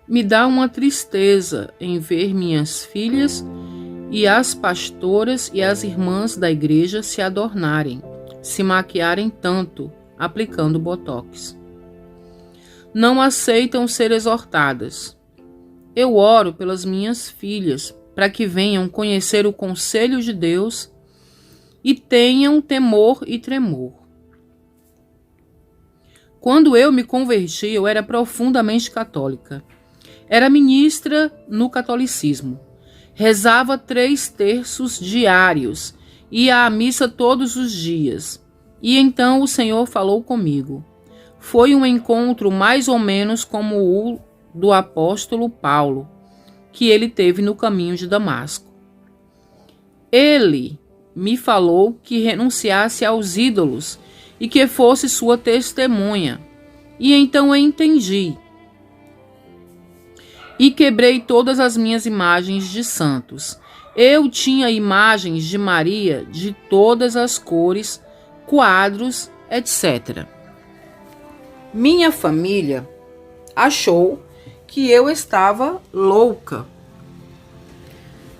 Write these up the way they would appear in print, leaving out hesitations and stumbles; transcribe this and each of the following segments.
Me dá uma tristeza em ver minhas filhas e as pastoras e as irmãs da igreja se adornarem, se maquiarem tanto, aplicando botox. Não aceitam ser exortadas. Eu oro pelas minhas filhas para que venham conhecer o conselho de Deus e tenham temor e tremor. Quando eu me converti, eu era profundamente católica. Era ministra no catolicismo. Rezava 3 terços diários, ia à missa todos os dias. E então o Senhor falou comigo. Foi um encontro mais ou menos como o do apóstolo Paulo, que ele teve no caminho de Damasco. Ele me falou que renunciasse aos ídolos e que fosse sua testemunha. E então eu entendi. E quebrei todas as minhas imagens de santos. Eu tinha imagens de Maria de todas as cores, quadros, etc. Minha família achou que eu estava louca.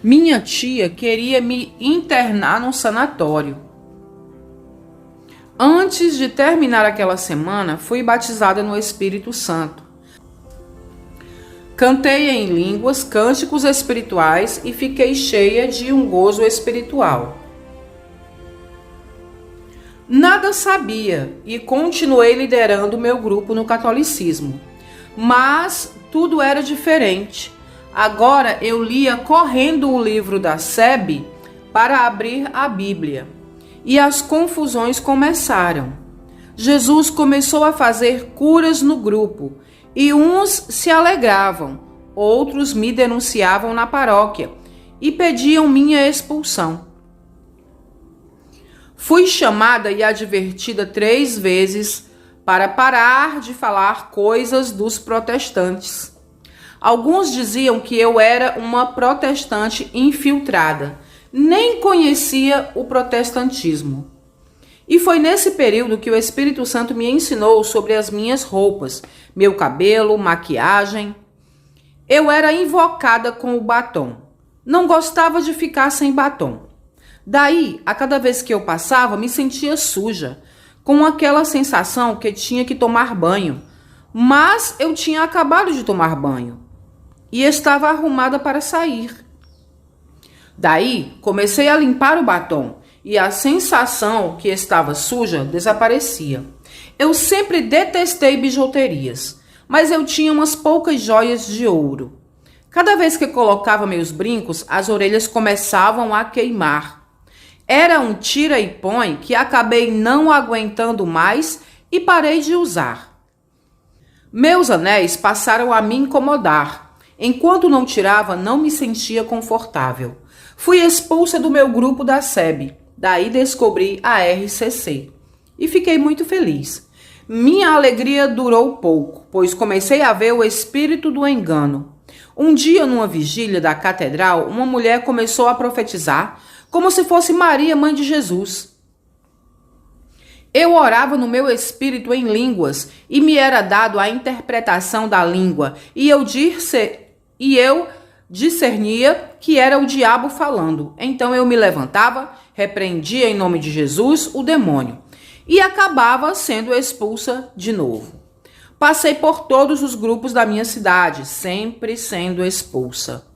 Minha tia queria me internar num sanatório. Antes de terminar aquela semana, fui batizada no Espírito Santo. Cantei em línguas, cânticos espirituais e fiquei cheia de um gozo espiritual. Nada sabia e continuei liderando meu grupo no catolicismo. Mas tudo era diferente. Agora eu lia correndo o livro da SEB para abrir a Bíblia. E as confusões começaram. Jesus começou a fazer curas no grupo. E uns se alegravam, outros me denunciavam na paróquia e pediam minha expulsão. Fui chamada e advertida 3 vezes para parar de falar coisas dos protestantes. Alguns diziam que eu era uma protestante infiltrada, nem conhecia o protestantismo. E foi nesse período que o Espírito Santo me ensinou sobre as minhas roupas, meu cabelo, maquiagem. Eu era invocada com o batom. Não gostava de ficar sem batom. Daí, a cada vez que eu passava, me sentia suja, com aquela sensação que tinha que tomar banho. Mas eu tinha acabado de tomar banho e estava arrumada para sair. Daí, comecei a limpar o batom. E a sensação que estava suja desaparecia. Eu sempre detestei bijuterias, mas eu tinha umas poucas joias de ouro. Cada vez que colocava meus brincos, as orelhas começavam a queimar. Era um tira e põe que acabei não aguentando mais e parei de usar. Meus anéis passaram a me incomodar. Enquanto não tirava, não me sentia confortável. Fui expulsa do meu grupo da SEB. Daí descobri a RCC e fiquei muito feliz. Minha alegria durou pouco, pois comecei a ver o espírito do engano. Um dia, numa vigília da catedral, uma mulher começou a profetizar como se fosse Maria, mãe de Jesus. Eu orava no meu espírito em línguas e me era dado a interpretação da língua e eu discernia que era o diabo falando. Então eu me levantava, repreendia em nome de Jesus o demônio e acabava sendo expulsa de novo. Passei por todos os grupos da minha cidade, sempre sendo expulsa.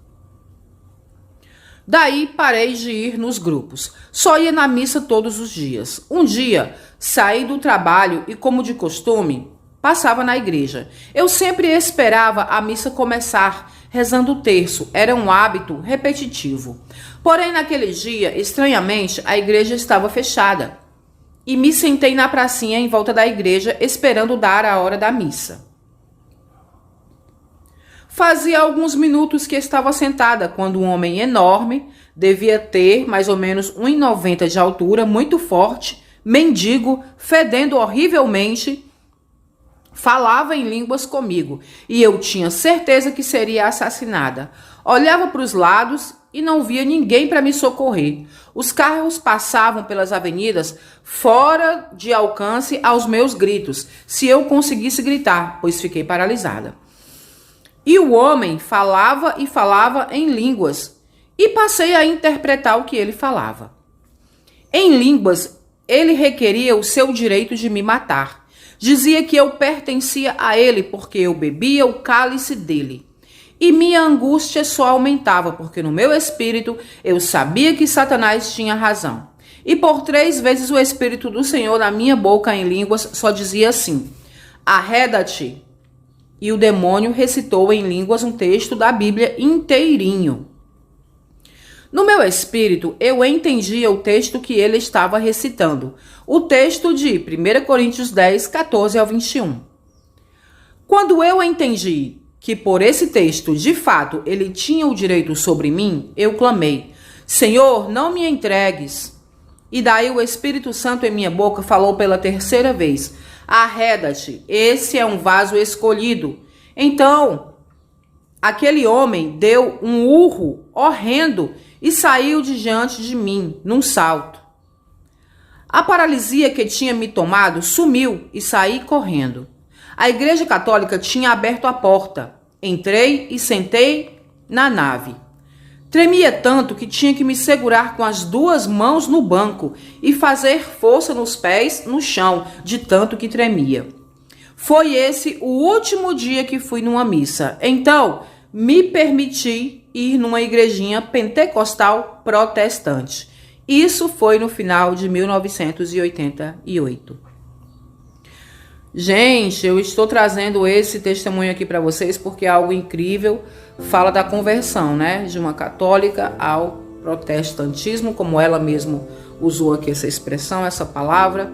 Daí parei de ir nos grupos. Só ia na missa todos os dias. Um dia, saí do trabalho e, como de costume, passava na igreja. Eu sempre esperava a missa começar, rezando o terço. Era um hábito repetitivo. Porém, naquele dia, estranhamente, a igreja estava fechada. E me sentei na pracinha em volta da igreja, esperando dar a hora da missa. Fazia alguns minutos que estava sentada, quando um homem enorme, devia ter mais ou menos 1,90 de altura, muito forte, mendigo, fedendo horrivelmente, falava em línguas comigo e eu tinha certeza que seria assassinada. Olhava para os lados e não via ninguém para me socorrer. Os carros passavam pelas avenidas fora de alcance aos meus gritos, se eu conseguisse gritar, pois fiquei paralisada. E o homem falava e falava em línguas, e passei a interpretar o que ele falava. Em línguas, ele requeria o seu direito de me matar. Dizia que eu pertencia a ele porque eu bebia o cálice dele. E minha angústia só aumentava, porque no meu espírito eu sabia que Satanás tinha razão. E por 3 vezes o Espírito do Senhor na minha boca em línguas só dizia assim: arreda-te. E o demônio recitou em línguas um texto da Bíblia inteirinho. No meu espírito, eu entendia o texto que ele estava recitando. O texto de 1 Coríntios 10, 14 ao 21. Quando eu entendi que por esse texto, de fato, ele tinha o direito sobre mim, eu clamei: Senhor, não me entregues. E daí o Espírito Santo em minha boca falou pela 3ª vez: arreda-te, esse é um vaso escolhido. Então, aquele homem deu um urro horrendo e saiu de diante de mim, num salto. A paralisia que tinha me tomado sumiu e saí correndo. A Igreja Católica tinha aberto a porta. Entrei e sentei na nave. Tremia tanto que tinha que me segurar com as 2 mãos no banco e fazer força nos pés no chão, de tanto que tremia. Foi esse o último dia que fui numa missa. Então, me permiti ir numa igrejinha pentecostal protestante. Isso foi no final de 1988. Gente, eu estou trazendo esse testemunho aqui para vocês porque é algo incrível. Fala da conversão, né? De uma católica ao protestantismo, como ela mesma usou aqui essa expressão, essa palavra.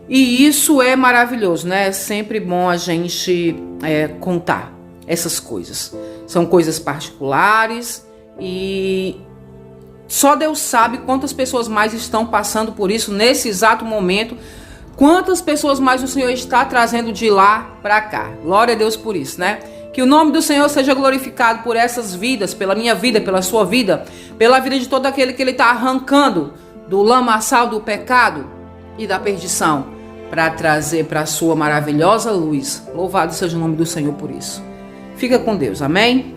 E isso é maravilhoso, né? É sempre bom a gente contar essas coisas. São coisas particulares e só Deus sabe quantas pessoas mais estão passando por isso nesse exato momento. Quantas pessoas mais o Senhor está trazendo de lá para cá. Glória a Deus por isso, né? Que o nome do Senhor seja glorificado por essas vidas, pela minha vida, pela sua vida, pela vida de todo aquele que Ele está arrancando do lamaçal do pecado e da perdição, para trazer para a sua maravilhosa luz. Louvado seja o nome do Senhor por isso. Fica com Deus, amém?